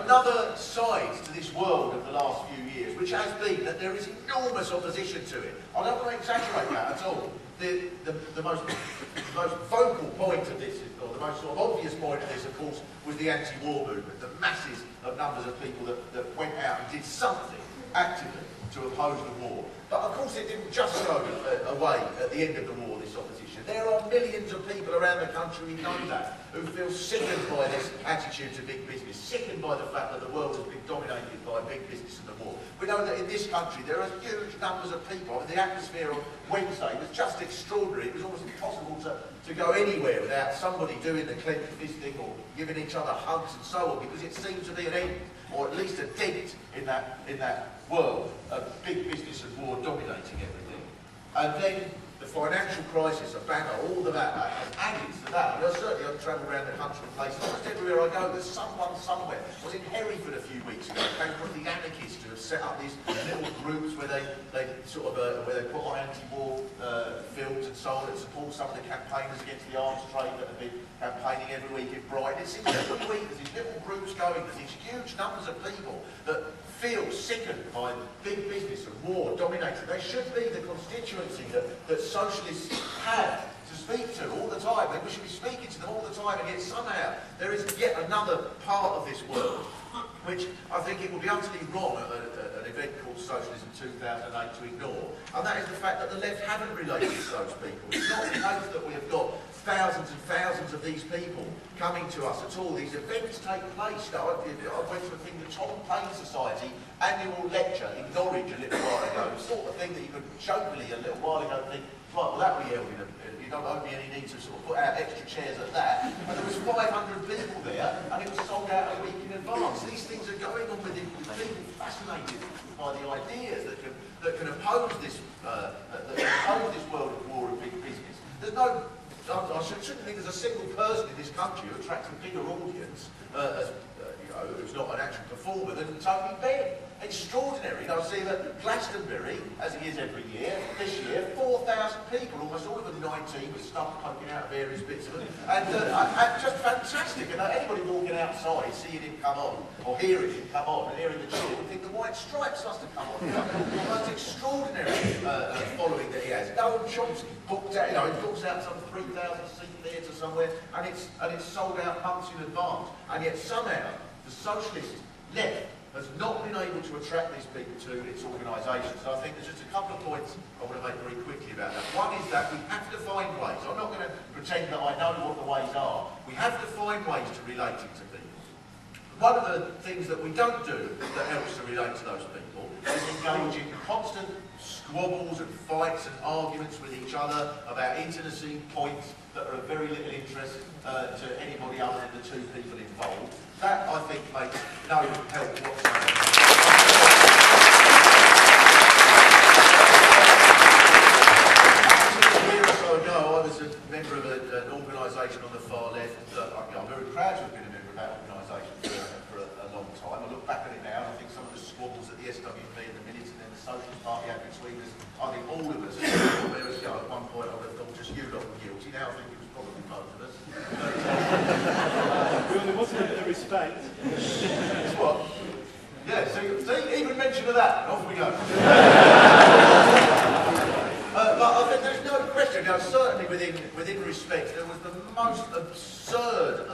another side to this world of the last few years, which has been that there is enormous opposition to it. I don't want to exaggerate that at all. The most vocal point of this, or the most sort of obvious point of this, of course, was the anti-war movement, the masses of numbers of people that went out and did something actively to oppose the war. But of course it didn't just go away at the end of the war, this opposition. There are millions of people around the country, we know that, who feel sickened by this attitude to big business, sickened by the fact that the world has been dominated by big business and the war. We know that in this country there are huge numbers of people. I mean, the atmosphere on Wednesday was just extraordinary. It was almost impossible to go anywhere without somebody doing the clenched fisting or giving each other hugs and so on, because it seems to be an end, or at least a dent in that world of big business and war dominating everything. And then the financial crisis, a banner, all of that has added to that. And certainly I've travelled around the country and places, almost everywhere I go, there's someone somewhere. I was in Hereford a few weeks ago, came from the anarchists who have set up these little groups where they sort of where they put on anti-war films and so on, and support some of the campaigners against the arms trade that have been campaigning every week in Brighton. It seems every week there's these little groups going, there's these huge numbers of people that feel sickened by big business and war dominating. They should be the constituency that socialists have to speak to all the time. We should be speaking to them all the time, and yet somehow there is yet another part of this world which I think it would be utterly wrong at an event called Socialism 2008 to ignore, and that is the fact that the left haven't related to those people. It's not the case that we have got thousands and thousands of these people coming to us at all. These events take place. I went to the Tom Paine Society annual lecture in Norwich a little while ago, the sort of thing that you could jokingly a little while ago think, right, well that will be held in you don't owe me any need to sort of put out extra chairs at that. And there was 500 people there, and it was sold out a week in advance. These things are going on with people fascinated by the ideas that can oppose this world of war and big business. There's no, I shouldn't think there's a single person in this country who attracts a bigger audience who's not an actual performer than Tony Benn. Extraordinary. I see that Glastonbury, as it is every year, this year, 4,000 people, almost all of them 19, with stuff poking out of various bits of them, and just fantastic. And anybody walking outside, seeing him come on, or hearing him come on, and hearing the cheer, would think the White Stripes must have come on. The most extraordinary following that he has. Noam Chomsky booked out, he books out some 3,000-seat theatre somewhere, and it's sold out months in advance. And yet somehow the socialist left has not been able to attract these people to its organisations. So I think there's just a couple of points I want to make very quickly about that. One is that we have to find ways. I'm not going to pretend that I know what the ways are. We have to find ways to relating to people. One of the things that we don't do that helps to relate to those people is engage in constant squabbles and fights and arguments with each other about intimacy points that are of very little interest to anybody other than the two people involved. That, I think, makes no help whatsoever. A year or so ago, I was a member of an organisation on the far left that I'm very proud to have been a member of that organisation for a long time. I look back at it now and I think some of the squabbles at the SWP in the minutes and then the Socialist Party had between us, I think all of us, at one point I would have thought just you lot were guilty, now I think it was probably both of us. There wasn't a bit of respect. It's what? Yeah, see, even mention of that, off we go. But I think there's no question, certainly within respect, there was the most absurd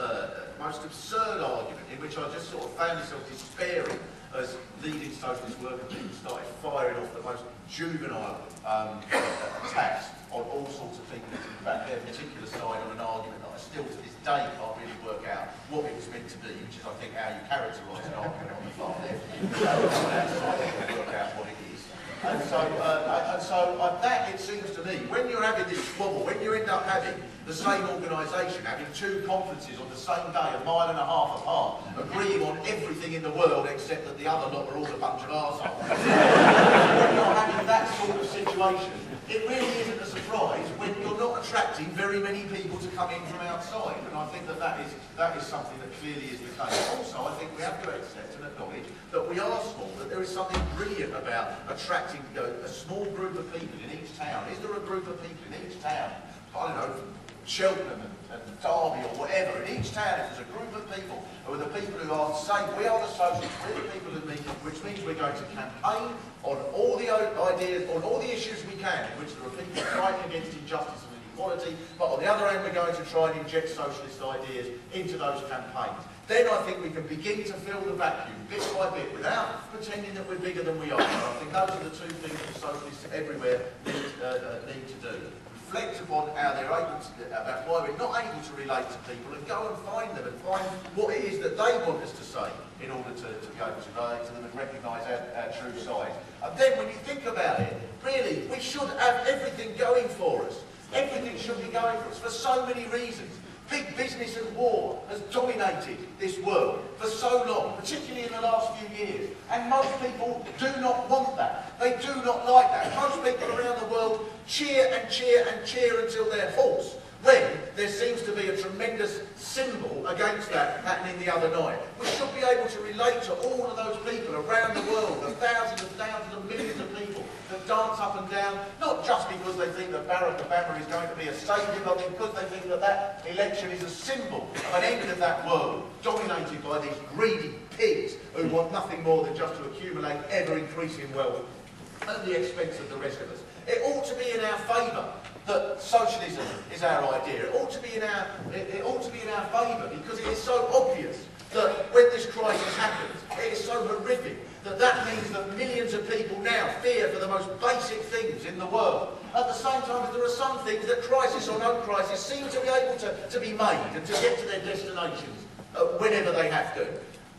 argument in which I just sort of found myself despairing as leading socialist worker people started firing off the most juvenile attacks on all sorts of people, in fact their particular side on an argument that I still to this day can't really work out what it was meant to be, which is I think how you characterise an argument on the far left. You can work out what it is. And so that, it seems to me, when you're having this squabble, when you end up having the same organisation having two conferences on the same day, a mile and a half apart, agreeing on everything in the world except that the other lot are all a bunch of arseholes. When you're having that sort of situation, it really isn't a surprise when you're not attracting very many people to come in from outside. And I think that is something that clearly is the case. Also, I think we have to accept and acknowledge that we are small, that there is something brilliant about attracting a small group of people in each town. Is there a group of people in each town, I don't know, Cheltenham and Derby or whatever, in each town, if there's a group of people who are the people who are saying, we are the socialists, we're the people who mean, which means we're going to campaign on all the ideas, on all the issues we can, in which there are people fighting against injustice and inequality, but on the other hand, we're going to try and inject socialist ideas into those campaigns. Then I think we can begin to fill the vacuum bit by bit without pretending that we're bigger than we are. And I think those are the two things that socialists everywhere need to do. Reflect upon how they're able to, about why we're not able to relate to people, and go and find them and find what it is that they want us to say in order to go to relate to them and recognise our true side. And then when you think about it, really, we should have everything going for us. Everything should be going for us for so many reasons. Big business and war has dominated this world for so long, particularly in the last few years. And most people do not want that. They do not like that. Most people around the world cheer and cheer and cheer until they're hoarse, when there seems to be a tremendous symbol against that happening the other night. We should be able to relate to all of those people around the world, the thousands and millions of people that dance up and down, not just because they think that Barack Obama is going to be a saviour, but because they think that that election is a symbol of an end of that world, dominated by these greedy pigs who want nothing more than just to accumulate ever-increasing wealth at the expense of the rest of us. It ought to be in our favour that socialism is our idea. It ought to be in our favour, because it is so obvious that when this crisis happens, it is so horrific that means that millions of people now fear for the most basic things in the world. At the same time, there are some things that, crisis or no crisis, seem to be able to be made and to get to their destinations whenever they have to.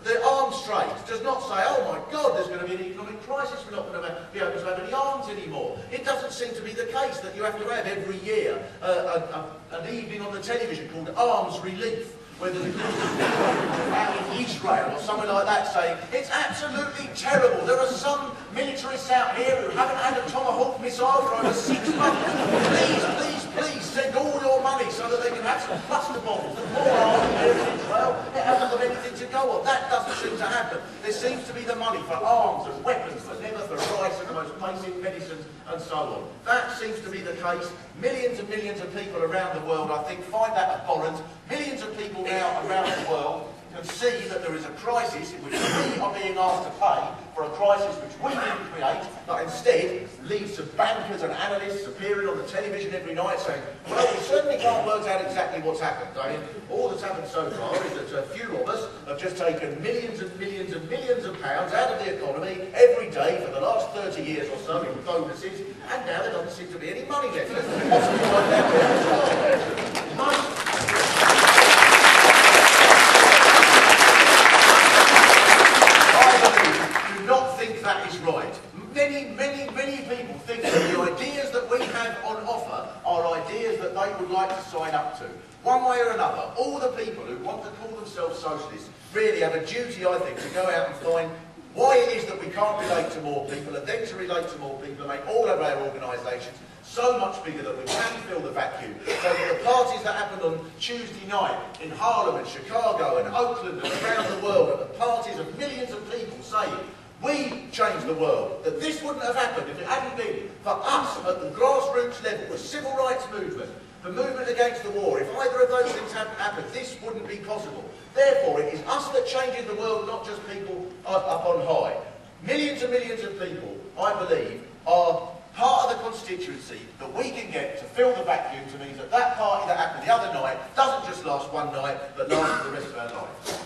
The arms trade does not say, oh my God, there's going to be an economic crisis, we're not going to be able to have any arms anymore. It doesn't seem to be the case that you have to have every year an evening on the television called Arms Relief, where there's a group of people out in Israel or somewhere like that saying, it's absolutely terrible. There are some militarists out here who haven't had a Tomahawk missile for over 6 months. Please send all your money so that they can have some cluster bombs. The poor army here in Israel, they haven't got anything to go on. That doesn't seem to happen. There seems to be the money for arms and weapons, but never for rice and the most basic medicines and so on. That seems to be the case. Millions and millions of people around the world, I think, find that abhorrent. Millions of people now around the world can see that there is a crisis in which we are being asked to pay for a crisis which we didn't create, but instead leads to bankers and analysts appearing on the television every night saying, well, we certainly can't work out exactly what's happened. I mean, all that's happened so far is that a few of us have just taken millions and millions and millions of pounds out of the economy every day for the last 30 years or so in bonuses, and now there doesn't seem to be any money left. Possibly like that. Money. That is right. Many people think that the ideas that we have on offer are ideas that they would like to sign up to. One way or another, all the people who want to call themselves socialists really have a duty, I think, to go out and find why it is that we can't relate to more people, and then to relate to more people and make all of our organisations so much bigger that we can fill the vacuum. So that the parties that happened on Tuesday night in Harlem and Chicago and Oakland and around the world are the parties of millions of people saying, we changed the world, that this wouldn't have happened if it hadn't been for us at the grassroots level, the civil rights movement, the movement against the war. If either of those things hadn't happened, this wouldn't be possible. Therefore, it is us that changes the world, not just people up on high. Millions and millions of people, I believe, are part of the constituency that we can get to fill the vacuum to mean that that party that happened the other night doesn't just last one night, but lasts for the rest of our lives.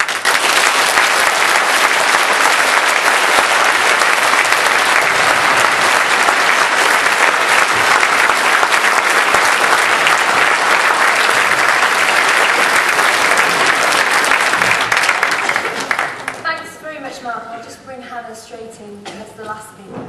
Straight in as the last speaker.